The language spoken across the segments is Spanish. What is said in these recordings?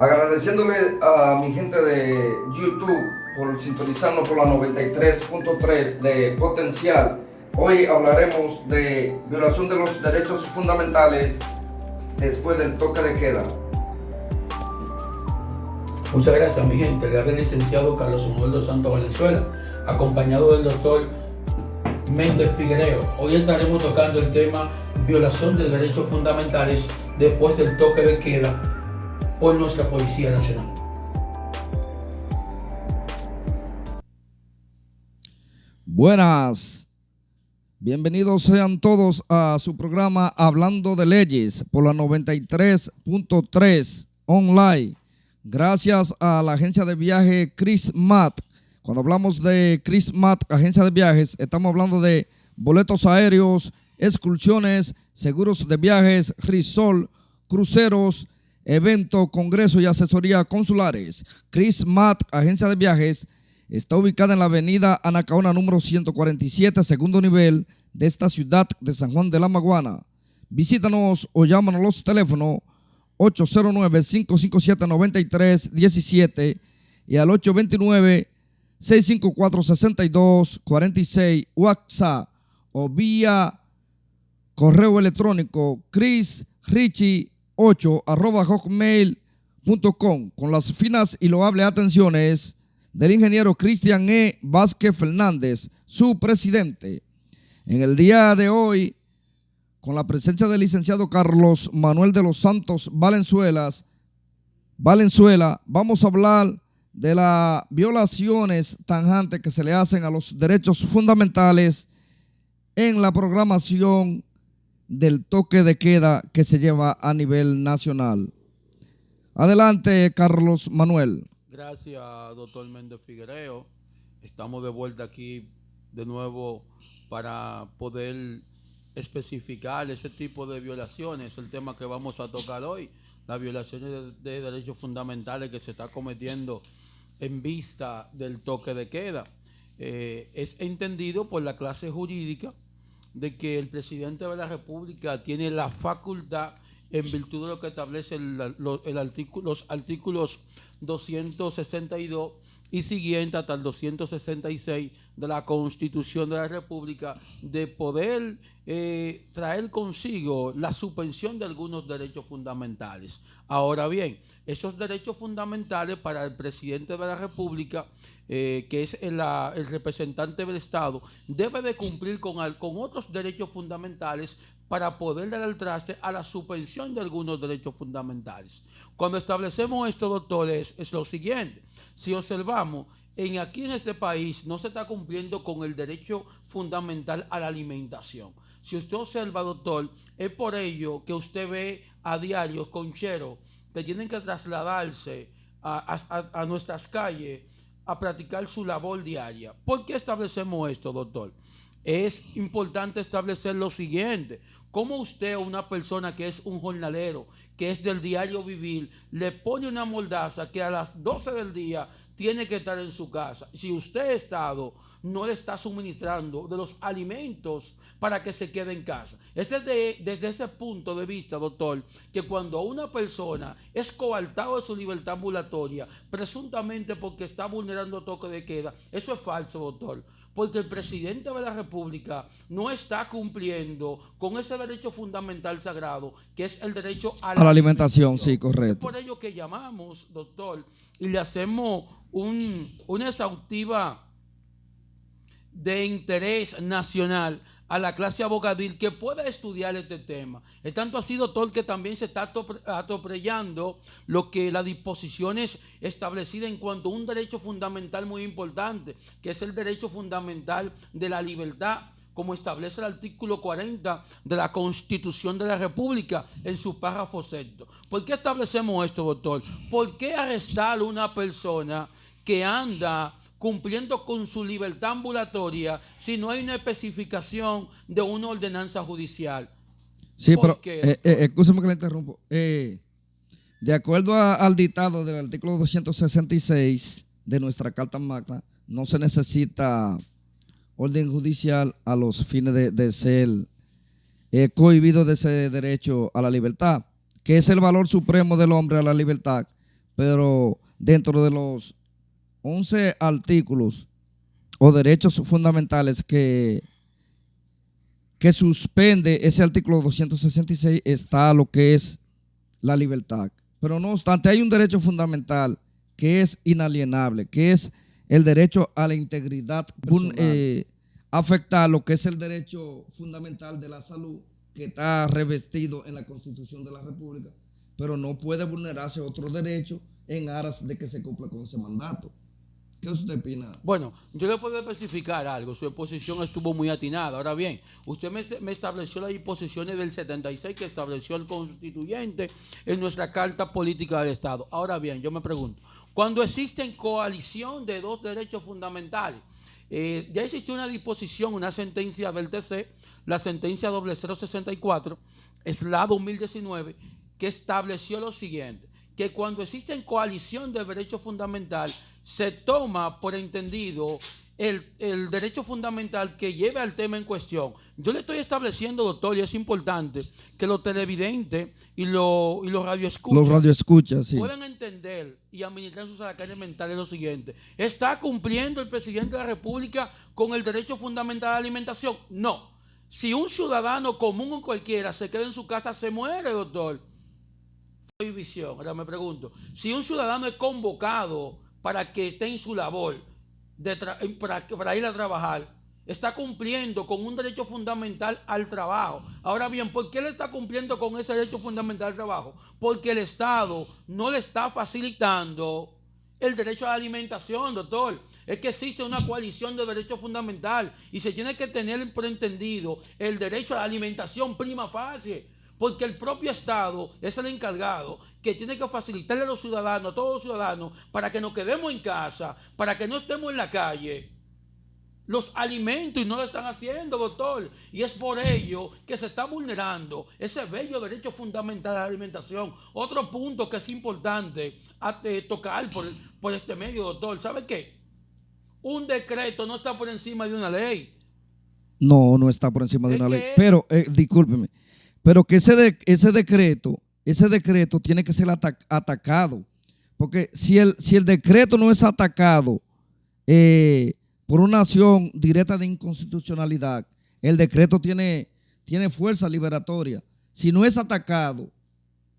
Agradeciéndole a mi gente de YouTube por sintonizarnos por la 93.3 de Potencial. Hoy hablaremos de violación de los derechos fundamentales después del toque de queda. Muchas gracias, mi gente. Le habla el licenciado Carlos Samuel dos Santos Valenzuela, acompañado del doctor Méndez Figuereo. Hoy estaremos tocando el tema violación de derechos fundamentales después del toque de queda por nuestra Policía Nacional. Buenas, bienvenidos sean todos a su programa Hablando de Leyes por la 93.3 online. Gracias a la agencia de viaje Chris Matt. Cuando hablamos de Chris Matt, agencia de viajes, estamos hablando de boletos aéreos, excursiones, seguros de viajes, resort, cruceros, eventos, congresos y asesoría consulares. Chris Matt, agencia de viajes, está ubicada en la avenida Anacaona número 147, segundo nivel de esta ciudad de San Juan de la Maguana. Visítanos o llámanos a los teléfonos 809-557-9317 y al 829-654-6246 WhatsApp o vía correo electrónico chrisrichi8@hotmail.com con las finas y loables atenciones del ingeniero Cristian E. Vázquez Fernández, su presidente. En el día de hoy, con la presencia del licenciado Carlos Manuel de los Santos Valenzuela, vamos a hablar de las violaciones tajantes que se le hacen a los derechos fundamentales en la programación del toque de queda que se lleva a nivel nacional. Adelante, Carlos Manuel. Gracias, doctor Méndez Figuereo. Estamos de vuelta aquí de nuevo para poder especificar ese tipo de violaciones, el tema que vamos a tocar hoy, las violaciones de derechos fundamentales que se está cometiendo en vista del toque de queda. Es entendido por la clase jurídica de que el presidente de la República tiene la facultad, en virtud de lo que establece los artículos 262 y siguiente hasta el 266 de la Constitución de la República, de poder traer consigo la suspensión de algunos derechos fundamentales. Ahora bien, esos derechos fundamentales para el presidente de la República, que es el representante del Estado, debe de cumplir con otros derechos fundamentales para poder dar el traste a la suspensión de algunos derechos fundamentales. Cuando establecemos esto, doctores, es lo siguiente. Si observamos, aquí en este país no se está cumpliendo con el derecho fundamental a la alimentación. Si usted observa, doctor, es por ello que usted ve a diario concheros que tienen que trasladarse a nuestras calles a practicar su labor diaria. ¿Por qué establecemos esto, doctor? Es importante establecer lo siguiente. ¿Cómo usted a una persona que es un jornalero, que es del diario vivir, le pone una mordaza que a las 12 del día tiene que estar en su casa? Si usted, Estado, no le está suministrando de los alimentos para que se quede en casa. Es desde ese punto de vista, doctor, que cuando una persona es coartada de su libertad ambulatoria, presuntamente porque está vulnerando toque de queda, eso es falso, doctor. Porque el presidente de la República no está cumpliendo con ese derecho fundamental sagrado, que es el derecho a la alimentación. Sí, correcto. Es por ello que llamamos, doctor, y le hacemos una exhaustiva de interés nacional a la clase abogadil que pueda estudiar este tema. Es tanto así, doctor, que también se está atropellando lo que las disposiciones establecidas en cuanto a un derecho fundamental muy importante, que es el derecho fundamental de la libertad, como establece el artículo 40 de la Constitución de la República en su párrafo sexto. ¿Por qué establecemos esto, doctor? ¿Por qué arrestar a una persona que anda cumpliendo con su libertad ambulatoria si no hay una especificación de una ordenanza judicial? Sí, pero escúcheme que le interrumpo. De acuerdo al dictado del artículo 266 de nuestra Carta Magna, no se necesita orden judicial a los fines de ser cohibido de ese derecho a la libertad, que es el valor supremo del hombre a la libertad, pero dentro de los 11 artículos o derechos fundamentales que suspende ese artículo 266 está lo que es la libertad. Pero no obstante, hay un derecho fundamental que es inalienable, que es el derecho a la integridad personal. Afectar lo que es el derecho fundamental de la salud, que está revestido en la Constitución de la República, pero no puede vulnerarse otro derecho en aras de que se cumpla con ese mandato. ¿Qué usted opina? Bueno, yo le puedo especificar algo. Su exposición estuvo muy atinada. Ahora bien, usted me estableció las disposiciones del 76 que estableció el constituyente en nuestra Carta Política del Estado. Ahora bien, yo me pregunto, cuando existen coalición de dos derechos fundamentales, ya existió una disposición, una sentencia del TC, la sentencia 0064/2019, que estableció lo siguiente, que cuando existe coalición de derechos fundamentales, se toma por entendido el derecho fundamental que lleve al tema en cuestión. Yo le estoy estableciendo, doctor, y es importante que los televidentes y los radioescuchas sí, puedan entender y administrar sus ataques mentales lo siguiente. ¿Está cumpliendo el presidente de la República con el derecho fundamental a la alimentación? No. Si un ciudadano común o cualquiera se queda en su casa, se muere, doctor. Visión. Ahora me pregunto, si un ciudadano es convocado para que esté en su labor para ir a trabajar, está cumpliendo con un derecho fundamental al trabajo. Ahora bien, ¿por qué le está cumpliendo con ese derecho fundamental al trabajo? Porque el Estado no le está facilitando el derecho a la alimentación, doctor. Es que existe una coalición de derechos fundamentales y se tiene que tener por entendido el derecho a la alimentación prima facie. Porque el propio Estado es el encargado que tiene que facilitarle a los ciudadanos, a todos los ciudadanos, para que nos quedemos en casa, para que no estemos en la calle, los alimentos, y no lo están haciendo, doctor. Y es por ello que se está vulnerando ese bello derecho fundamental a la alimentación. Otro punto que es importante tocar por este medio, doctor, ¿sabe qué? Un decreto no está por encima de una ley. No está por encima de una ley. Pero, discúlpeme, pero que ese decreto tiene que ser atacado. Porque si el decreto no es atacado por una acción directa de inconstitucionalidad, el decreto tiene fuerza liberatoria. Si no es atacado,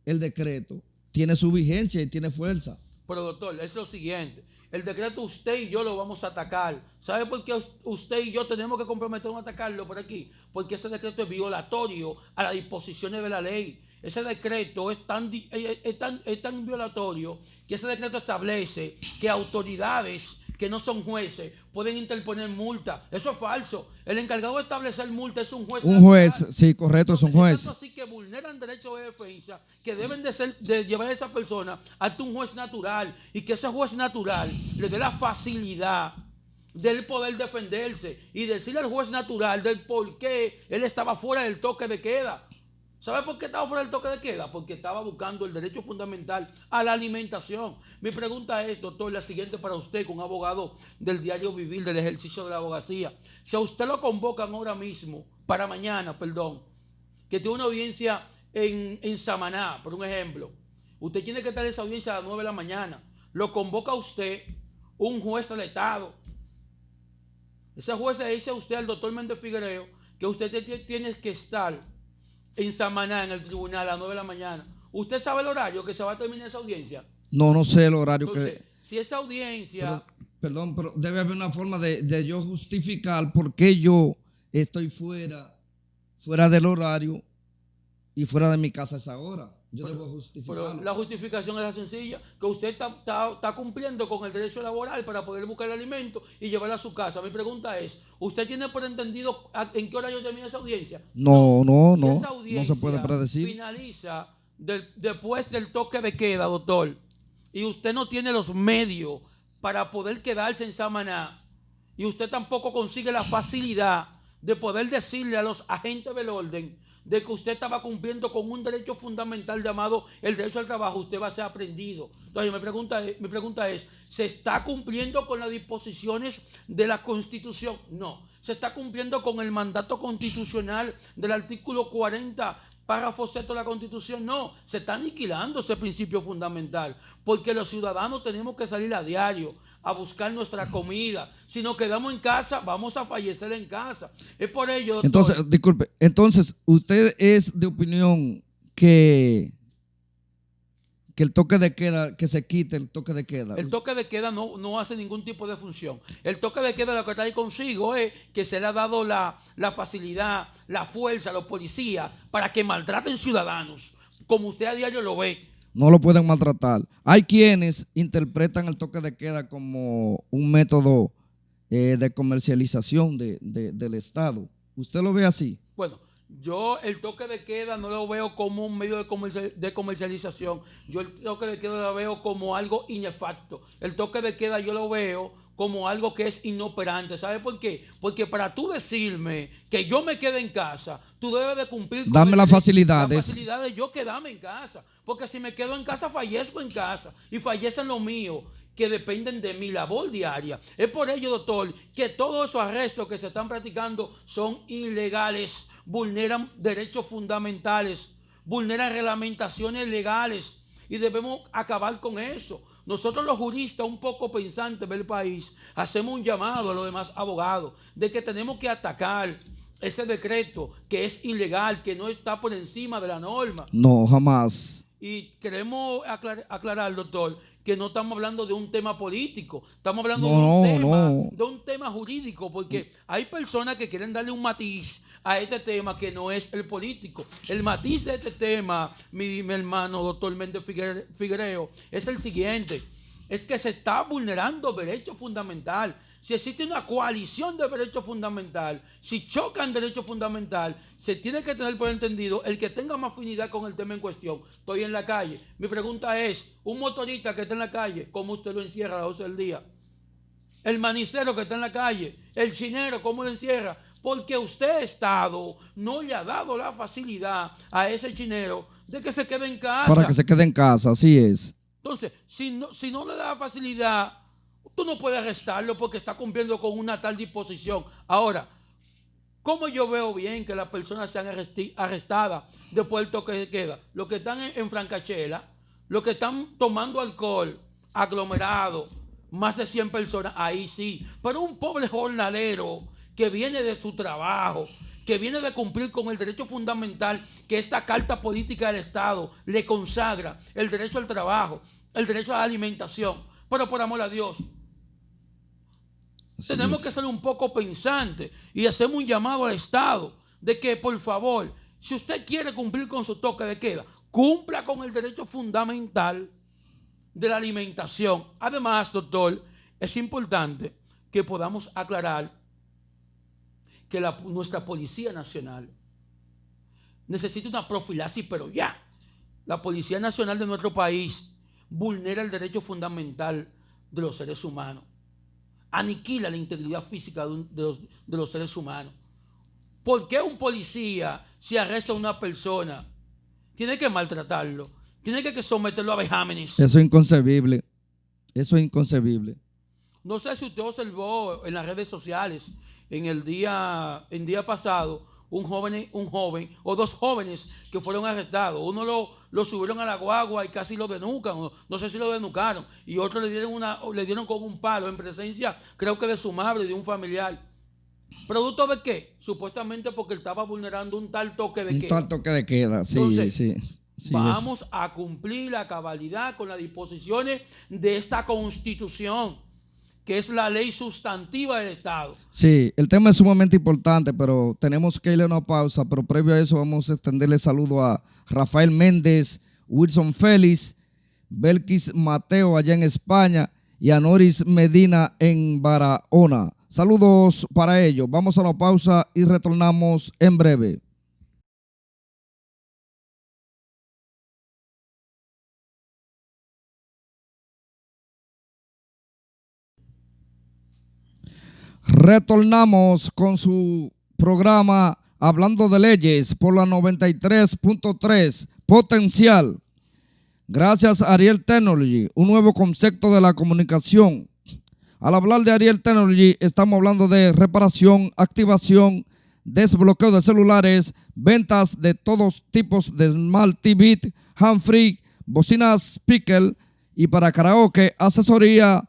el decreto tiene su vigencia y tiene fuerza. Pero doctor, es lo siguiente. El decreto usted y yo lo vamos a atacar. ¿Sabe por qué usted y yo tenemos que comprometernos a atacarlo por aquí? Porque ese decreto es violatorio a las disposiciones de la ley. Ese decreto es tan violatorio que ese decreto establece que autoridades que no son jueces pueden interponer multa. Eso es falso. El encargado de establecer multa es un juez. Un juez, sí, correcto, es un juez. Eso así que vulneran derechos de defensa que deben de llevar a esa persona ante un juez natural y que ese juez natural le dé la facilidad del poder defenderse y decirle al juez natural del por qué él estaba fuera del toque de queda. ¿Sabe por qué estaba fuera del toque de queda? Porque estaba buscando el derecho fundamental a la alimentación. Mi pregunta es, doctor, la siguiente para usted, con abogado del diario vivir, del ejercicio de la abogacía. Si a usted lo convocan ahora mismo, para mañana, que tiene una audiencia en Samaná, por un ejemplo, usted tiene que estar en esa audiencia a las 9 de la mañana. Lo convoca a usted un juez del Estado. Ese juez le dice a usted, al doctor Méndez Figuereo, que usted tiene que estar en Samaná, en el tribunal, a las 9 de la mañana. ¿Usted sabe el horario que se va a terminar esa audiencia? No sé el horario. Entonces, si esa audiencia... Perdón, pero debe haber una forma de yo justificar por qué yo estoy fuera del horario y fuera de mi casa a esa hora. Yo debo justificarlo. Pero la justificación es la sencilla, que usted está cumpliendo con el derecho laboral para poder buscar el alimento y llevarlo a su casa. Mi pregunta es, ¿usted tiene por entendido en qué horario termina esa audiencia? No. Si esa audiencia no se puede predecir. Finaliza después del toque de queda, doctor, y usted no tiene los medios para poder quedarse en Samaná, y usted tampoco consigue la facilidad de poder decirle a los agentes del orden de que usted estaba cumpliendo con un derecho fundamental llamado el derecho al trabajo, usted va a ser aprendido. Entonces mi pregunta es, ¿se está cumpliendo con las disposiciones de la Constitución? No. ¿Se está cumpliendo con el mandato constitucional del artículo 40 párrafo sexto de la Constitución. No, se está aniquilando ese principio fundamental, porque los ciudadanos tenemos que salir a diario a buscar nuestra comida. Si nos quedamos en casa, vamos a fallecer en casa. Es por ello, doctor. Entonces, disculpe, entonces usted es de opinión que el toque de queda, que se quite el toque de queda. El toque de queda no hace ningún tipo de función. El toque de queda lo que trae consigo es que se le ha dado la facilidad, la fuerza a los policías para que maltraten ciudadanos, como usted a diario lo ve. No lo pueden maltratar. Hay quienes interpretan el toque de queda como un método de comercialización del Estado. ¿Usted lo ve así? Bueno, yo el toque de queda no lo veo como un medio de comercialización. Yo el toque de queda lo veo como algo inefacto. El toque de queda yo lo veo como algo que es inoperante. ¿Sabe por qué? Porque para tú decirme que yo me quede en casa, tú debes de cumplir con Dame las facilidades. Las facilidades de yo quedarme en casa. Porque si me quedo en casa, fallezco en casa. Y fallecen los míos, que dependen de mi labor diaria. Es por ello, doctor, que todos esos arrestos que se están practicando son ilegales, vulneran derechos fundamentales, vulneran reglamentaciones legales y debemos acabar con eso. Nosotros los juristas un poco pensantes del país hacemos un llamado a los demás abogados de que tenemos que atacar ese decreto que es ilegal, que no está por encima de la norma. No, jamás. Y queremos aclarar, doctor, que no estamos hablando de un tema político, estamos hablando de un tema jurídico, porque hay personas que quieren darle un matiz a este tema que no es el político. El matiz de este tema, mi hermano doctor Méndez Figuereo, es el siguiente: es que se está vulnerando derecho fundamental. Si existe una coalición de derecho fundamental, si chocan derecho fundamental, se tiene que tener por entendido el que tenga más afinidad con el tema en cuestión. Estoy en la calle. Mi pregunta es, un motorista que está en la calle, ¿cómo usted lo encierra a las 12 del día? El manicero que está en la calle, el chinero, ¿cómo lo encierra? Porque usted, Estado, no le ha dado la facilidad a ese chinero de que se quede en casa. Para que se quede en casa, así es. Entonces, si no le da facilidad, tú no puedes arrestarlo porque está cumpliendo con una tal disposición. Ahora, ¿cómo yo veo bien que las personas sean arrestadas después del toque de queda? Los que están en Francachela, los que están tomando alcohol aglomerado, más de 100 personas, ahí sí. Pero un pobre jornalero que viene de su trabajo, que viene de cumplir con el derecho fundamental que esta Carta Política del Estado le consagra, el derecho al trabajo, el derecho a la alimentación. Pero por amor a Dios, tenemos que ser un poco pensantes y hacemos un llamado al Estado de que, por favor, si usted quiere cumplir con su toque de queda, cumpla con el derecho fundamental de la alimentación. Además, doctor, es importante que podamos aclarar que nuestra Policía Nacional necesita una profilaxis, pero ya. La Policía Nacional de nuestro país vulnera el derecho fundamental de los seres humanos, aniquila la integridad física de los seres humanos. ¿Por qué un policía, si arresta a una persona, tiene que maltratarlo, tiene que someterlo a vejámenes? Eso es inconcebible. Eso es inconcebible. No sé si usted observó en las redes sociales en día pasado un joven o dos jóvenes que fueron arrestados. Uno lo subieron a la guagua y casi lo denucan, no sé si lo denucaron, y otro le dieron con un palo en presencia, creo que de su madre, de un familiar. ¿Producto de qué? Supuestamente porque él estaba vulnerando un tal toque de queda. Un tal toque de queda, sí. Entonces, sí vamos a cumplir la cabalidad con las disposiciones de esta Constitución, que es la ley sustantiva del Estado. Sí, el tema es sumamente importante, pero tenemos que irle a una pausa. Pero previo a eso vamos a extenderle saludo a Rafael Méndez, Wilson Félix, Belkis Mateo allá en España y a Noris Medina en Barahona. Saludos para ellos. Vamos a una pausa y retornamos en breve. Retornamos con su programa Hablando de Leyes por la 93.3 Potencial. Gracias a Ariel Technology, un nuevo concepto de la comunicación. Al hablar de Ariel Technology, estamos hablando de reparación, activación desbloqueo de celulares, ventas de todos tipos de Smart TV, hand-free, bocinas speaker y para karaoke, asesoría,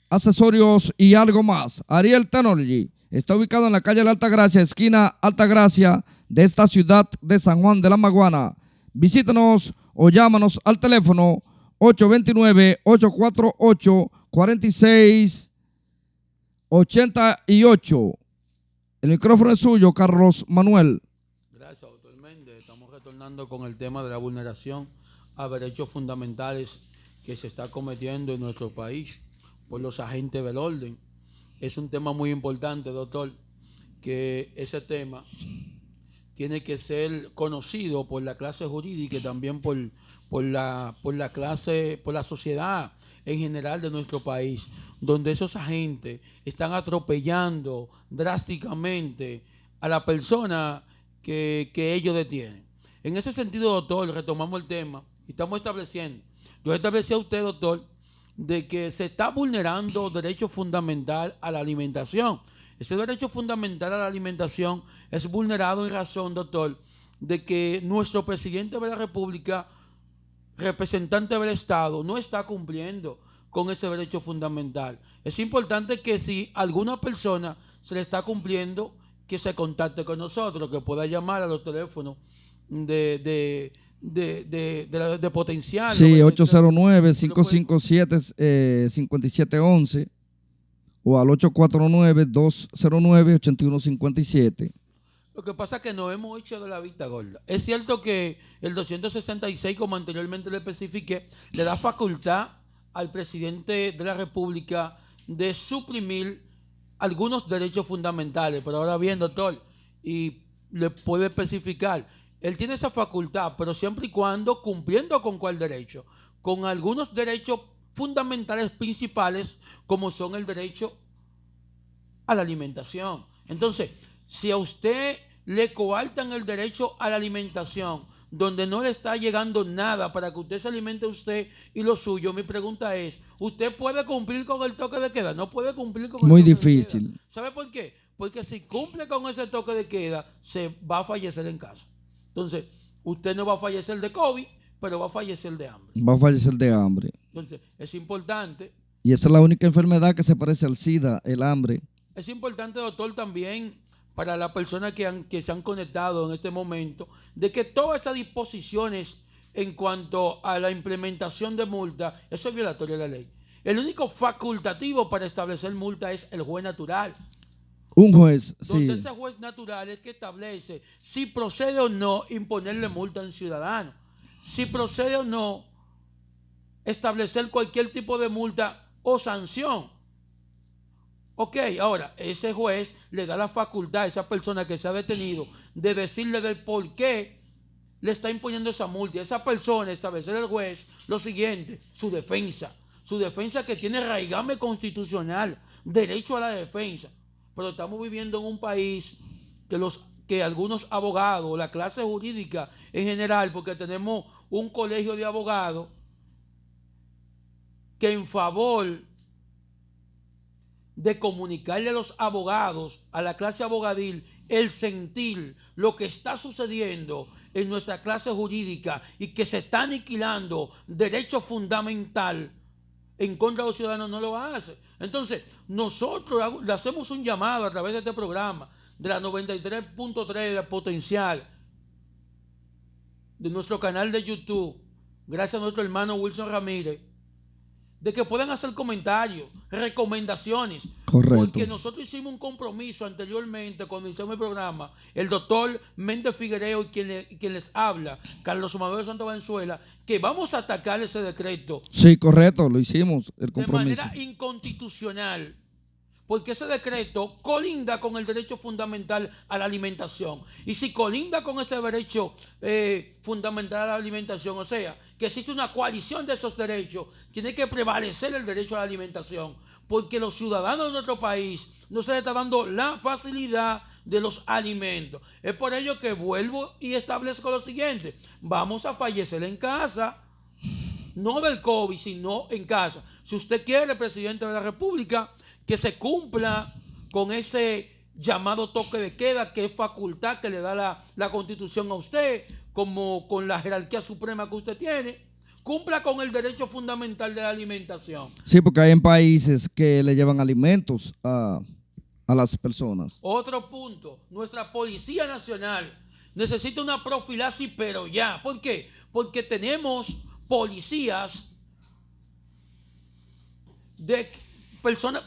accesorios y algo más. Ariel Technology está ubicado en la calle de la Altagracia, esquina Altagracia de esta ciudad de San Juan de la Maguana. Visítanos o llámanos al teléfono 829-848-4688. El micrófono es suyo, Carlos Manuel. Gracias, doctor Méndez. Estamos retornando con el tema de la vulneración a derechos fundamentales que se está cometiendo en nuestro país por los agentes del orden. Es un tema muy importante, doctor, que ese tema tiene que ser conocido por la clase jurídica y también por la sociedad en general de nuestro país, donde esos agentes están atropellando drásticamente a la persona que ellos detienen. En ese sentido, doctor, retomamos el tema y estamos estableciendo, yo establecí a usted, doctor, de que se está vulnerando derecho fundamental a la alimentación. Ese derecho fundamental a la alimentación es vulnerado en razón, doctor, de que nuestro presidente de la República, representante del Estado, no está cumpliendo con ese derecho fundamental. Es importante que si alguna persona se le está cumpliendo, que se contacte con nosotros, que pueda llamar a los teléfonos de potencial. Sí, 809-557-5711 o al 849-209-8157. Lo que pasa es que nos hemos hecho de la vista gorda. Es cierto que el 266, como anteriormente le especifiqué, le da facultad al presidente de la República de suprimir algunos derechos fundamentales. Pero ahora bien, doctor, y le puede especificar, él tiene esa facultad, pero siempre y cuando cumpliendo con cuál derecho, con algunos derechos fundamentales principales, como son el derecho a la alimentación. Entonces, si a usted le coartan el derecho a la alimentación, donde no le está llegando nada para que usted se alimente usted y lo suyo, mi pregunta es, ¿usted puede cumplir con el toque de queda? No puede cumplir con el Muy toque difícil. de queda. ¿Sabe por qué? Porque si cumple con ese toque de queda, se va a fallecer en casa. Entonces, usted no va a fallecer de COVID, pero va a fallecer de hambre. Va a fallecer de hambre. Entonces, es importante. Y esa es la única enfermedad que se parece al SIDA, el hambre. Es importante, doctor, también para las personas que se han conectado en este momento, de que todas esas disposiciones en cuanto a la implementación de multa, eso es violatorio de la ley. El único facultativo para establecer multa es el juez natural. Un juez, donde sí. ese juez natural es que establece si procede o no imponerle multa a un ciudadano, si procede o no establecer cualquier tipo de multa o sanción. Ok, ahora, ese juez le da la facultad a esa persona que se ha detenido de decirle del por qué le está imponiendo esa multa. Esa persona establecer el juez lo siguiente, su defensa que tiene raigambre constitucional, derecho a la defensa. Pero estamos viviendo en un país que algunos abogados, la clase jurídica en general, porque tenemos un colegio de abogados que en favor de comunicarle a los abogados, a la clase abogadil, el sentir lo que está sucediendo en nuestra clase jurídica y que se está aniquilando derecho fundamental en contra de los ciudadanos, no lo hace. Entonces, nosotros le hacemos un llamado a través de este programa, de la 93.3 de Potencial, de nuestro canal de YouTube, gracias a nuestro hermano Wilson Ramírez, de que puedan hacer comentarios, recomendaciones. Correcto. Porque nosotros hicimos un compromiso anteriormente cuando hicimos el programa, el doctor Méndez Figuereo y quien les habla, Carlos Manuel Santos Valenzuela, que vamos a atacar ese decreto. Sí, correcto, lo hicimos, el compromiso. De manera inconstitucional. Porque ese decreto colinda con el derecho fundamental a la alimentación. Y si colinda con ese derecho fundamental a la alimentación, o sea, que existe una coalición de esos derechos, tiene que prevalecer el derecho a la alimentación. Porque los ciudadanos de nuestro país no se les está dando la facilidad de los alimentos. Es por ello que vuelvo y establezco lo siguiente. Vamos a fallecer en casa. No del COVID, sino en casa. Si usted quiere, presidente de la República, que se cumpla con ese llamado toque de queda, que es facultad que le da la Constitución a usted, como con la jerarquía suprema que usted tiene. Cumpla con el derecho fundamental de la alimentación. Sí, porque hay en países que le llevan alimentos a las personas. Otro punto, nuestra Policía Nacional necesita una profilaxis, pero ya. ¿Por qué? Porque tenemos policías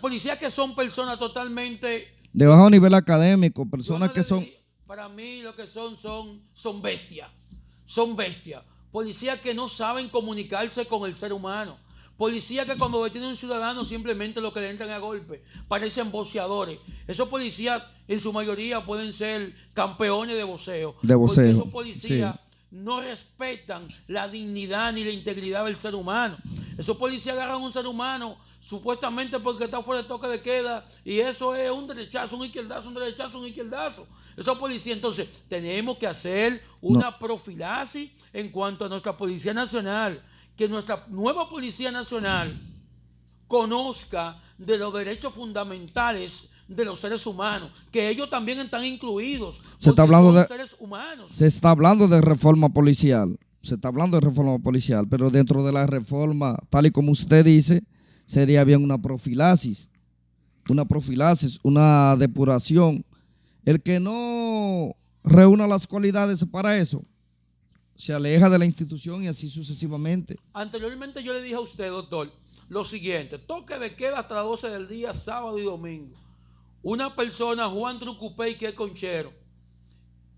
policías que son personas totalmente De bajo nivel académico, personas que son... Para mí lo que son bestias. Son bestias. Policías que no saben comunicarse con el ser humano. Policías que cuando detienen a un ciudadano simplemente lo que le entran a golpe. Parecen boxeadores. Esos policías en su mayoría pueden ser campeones de boxeo. Porque esos policías no respetan la dignidad ni la integridad del ser humano. Esos policías agarran a un ser humano supuestamente porque está fuera de toque de queda, y eso es un derechazo, un izquierdazo, un derechazo, un izquierdazo. Esos policías, entonces, tenemos que hacer una profilaxis en cuanto a nuestra Policía Nacional, que nuestra nueva Policía Nacional conozca de los derechos fundamentales de los seres humanos, que ellos también están incluidos, se está hablando de seres humanos. Se está hablando de reforma policial, pero dentro de la reforma, tal y como usted dice, sería bien una profilaxis, una depuración. El que no reúna las cualidades para eso, se aleja de la institución y así sucesivamente. Anteriormente yo le dije a usted, doctor, lo siguiente: toque de queda hasta las 12 del día, sábado y domingo. Una persona, Juan Trucupey, que es conchero,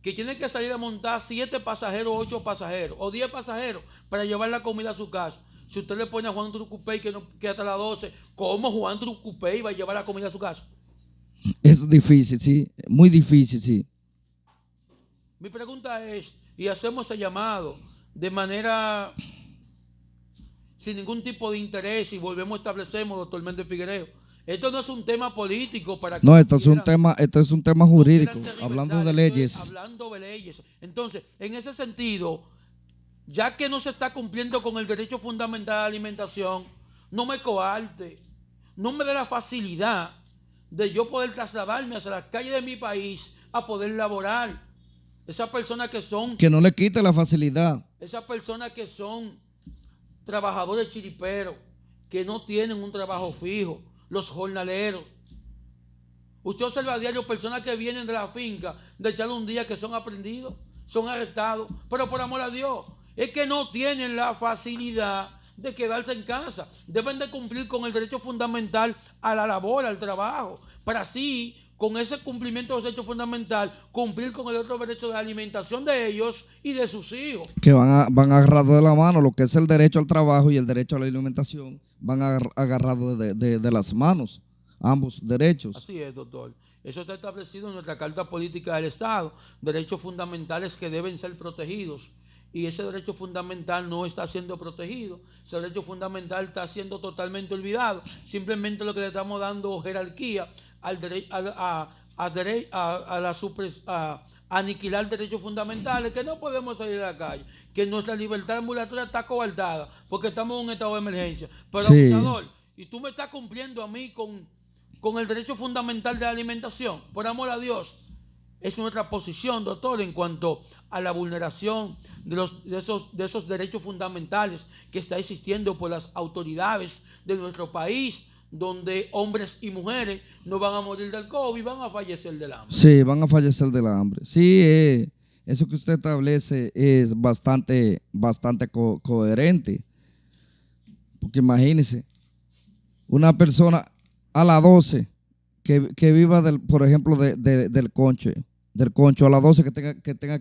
que tiene que salir a montar 7 pasajeros, 8 pasajeros o 10 pasajeros para llevar la comida a su casa. Si usted le pone a Juan Trucupey que hasta las 12, ¿cómo Juan Trucupey va a llevar la comida a su casa? Es difícil, sí, muy difícil, sí. Mi pregunta es, y hacemos ese llamado de manera sin ningún tipo de interés, y volvemos a establecemos, doctor Méndez Figuereo, esto no es un tema político para que... No, esto es un tema jurídico, hablando de leyes. Hablando de leyes. Entonces, en ese sentido, ya que no se está cumpliendo con el derecho fundamental a la alimentación, no me coarte, no me dé la facilidad de yo poder trasladarme hacia las calles de mi país a poder laborar. Esas personas que son... Que no le quite la facilidad. Esas personas que son trabajadores chiriperos, que no tienen un trabajo fijo, los jornaleros. Usted observa a diario personas que vienen de la finca de echarle un día, que son aprendidos, son arrestados, pero por amor a Dios, es que no tienen la facilidad de quedarse en casa. Deben de cumplir con el derecho fundamental a la labor, al trabajo, para así, con ese cumplimiento del derecho fundamental, cumplir con el otro derecho de alimentación de ellos y de sus hijos. Que van agarrados de la mano, lo que es el derecho al trabajo y el derecho a la alimentación, van agarrados de las manos, ambos derechos. Así es, doctor. Eso está establecido en nuestra Carta Política del Estado, derechos fundamentales que deben ser protegidos. Y ese derecho fundamental no está siendo protegido, ese derecho fundamental está siendo totalmente olvidado. Simplemente lo que le estamos dando jerarquía al a aniquilar derechos fundamentales, que no podemos salir a la calle, que nuestra libertad ambulatoria está coartada porque estamos en un estado de emergencia. Pero, sí, abusador, y tú me estás cumpliendo a mí con el derecho fundamental de la alimentación, por amor a Dios. Es nuestra posición, doctor, en cuanto a la vulneración de esos derechos fundamentales que está existiendo por las autoridades de nuestro país, donde hombres y mujeres no van a morir del COVID, van a fallecer del hambre. Sí, van a fallecer del hambre. Sí, eso que usted establece es bastante coherente. Porque imagínese, una persona a las 12 que viva, por ejemplo, del concho, a las 12 que tenga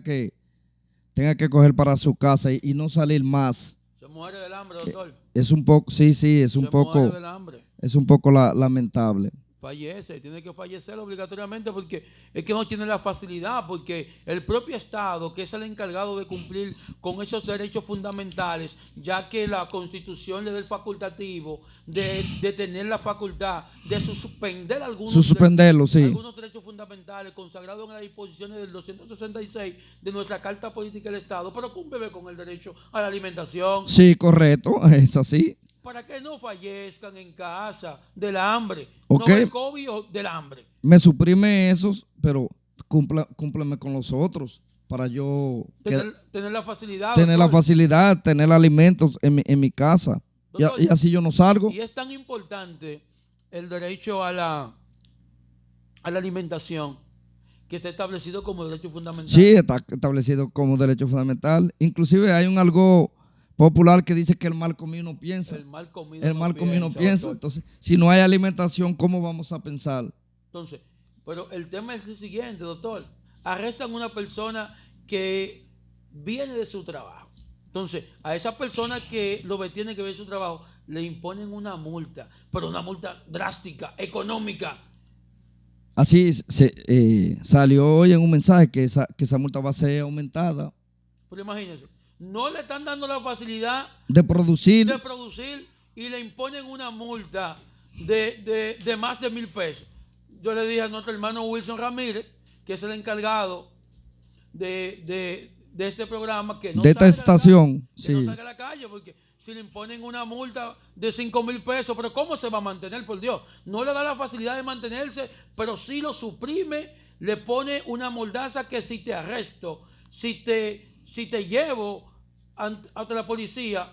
que coger para su casa y no salir más. Se muere del hambre, doctor. Es un poco, sí, es un poco lamentable. Fallece, tiene que fallecer obligatoriamente porque es que no tiene la facilidad, porque el propio Estado, que es el encargado de cumplir con esos derechos fundamentales, ya que la Constitución le da el facultativo de tener la facultad de suspender algunos derechos fundamentales consagrados en las disposiciones del 266 de nuestra Carta Política del Estado, pero cumple con el derecho a la alimentación. Sí, correcto, es así. para que no fallezcan en casa del hambre. Ok. No del COVID o del hambre. Me suprime esos, pero cúmpleme con los otros para yo Tener la facilidad. tener la doctor. facilidad, tener alimentos en mi casa. Doctor, Y así yo no salgo. Y es tan importante el derecho a la alimentación que está establecido como derecho fundamental. Sí, está establecido como derecho fundamental. Inclusive hay un algo popular que dice que el mal comido no piensa. El mal comido El mal comido no piensa. doctor. Entonces, si no hay alimentación, ¿cómo vamos a pensar? Entonces, pero el tema es el siguiente, doctor. Arrestan a una persona que viene de su trabajo. Entonces, a esa persona que lo que tiene que ver su trabajo, le imponen una multa, pero una multa drástica, económica. Así salió hoy en un mensaje que esa multa va a ser aumentada. Pero imagínense, no le están dando la facilidad De producir. y le imponen una multa de más de 1,000 pesos. Yo le dije a nuestro hermano Wilson Ramírez, que es el encargado de este programa, que no de esta salga a la estación. calle, que Sí. no salga a la calle, porque si le imponen una multa de 5,000 pesos, pero ¿cómo se va a mantener, por Dios? No le da la facilidad de mantenerse, pero sí lo suprime, le pone una mordaza que si te arresto, si te llevo ante la policía,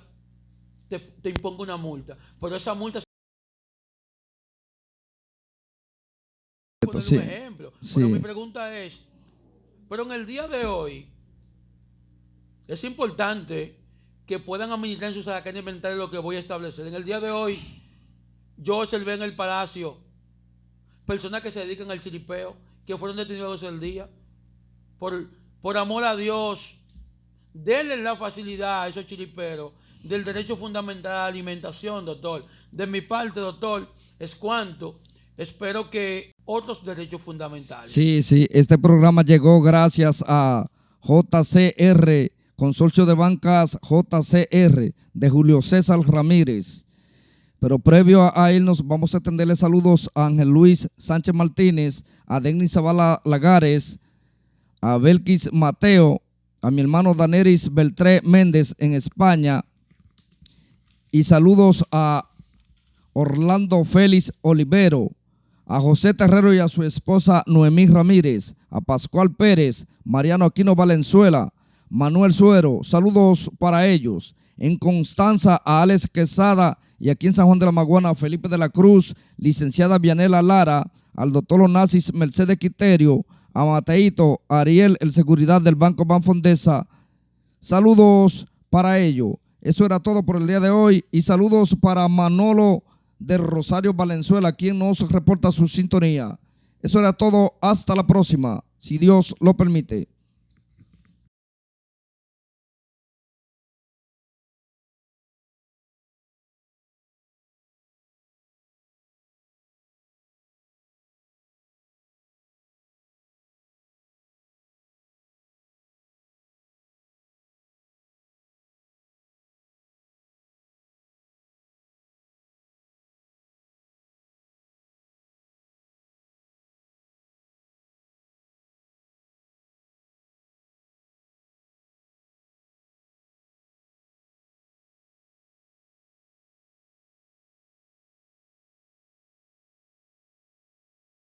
te impongo una multa. Pero esa multa... Poner Sí. un ejemplo. Sí. Pero mi pregunta es, pero en el día de hoy es importante que puedan administrar en sus actas inventarios lo que voy a establecer. En el día de hoy yo observé en el Palacio personas que se dedican al chiripeo, que fueron detenidos el día. Por amor a Dios, denle la facilidad a esos chiriperos del derecho fundamental a la alimentación, doctor. De mi parte, doctor, es cuanto. Espero que otros derechos fundamentales. Sí, sí. Este programa llegó gracias a JCR, Consorcio de Bancas JCR, de Julio César Ramírez. Pero previo a irnos, vamos a extenderle saludos a Ángel Luis Sánchez Martínez, a Denis Zavala Lagares, a Belkis Mateo, a mi hermano Daneris Beltré Méndez en España, y saludos a Orlando Félix Olivero, a José Terrero y a su esposa Noemí Ramírez, a Pascual Pérez, Mariano Aquino Valenzuela, Manuel Suero, saludos para ellos. En Constanza a Alex Quesada y aquí en San Juan de la Maguana a Felipe de la Cruz, licenciada Vianela Lara, al doctor Onassis Mercedes Quiterio, a Mateito Ariel, el seguridad del Banco Banfondesa. Saludos para ellos. Eso era todo por el día de hoy y saludos para Manolo de Rosario Valenzuela, quien nos reporta su sintonía. Eso era todo. Hasta la próxima, si Dios lo permite.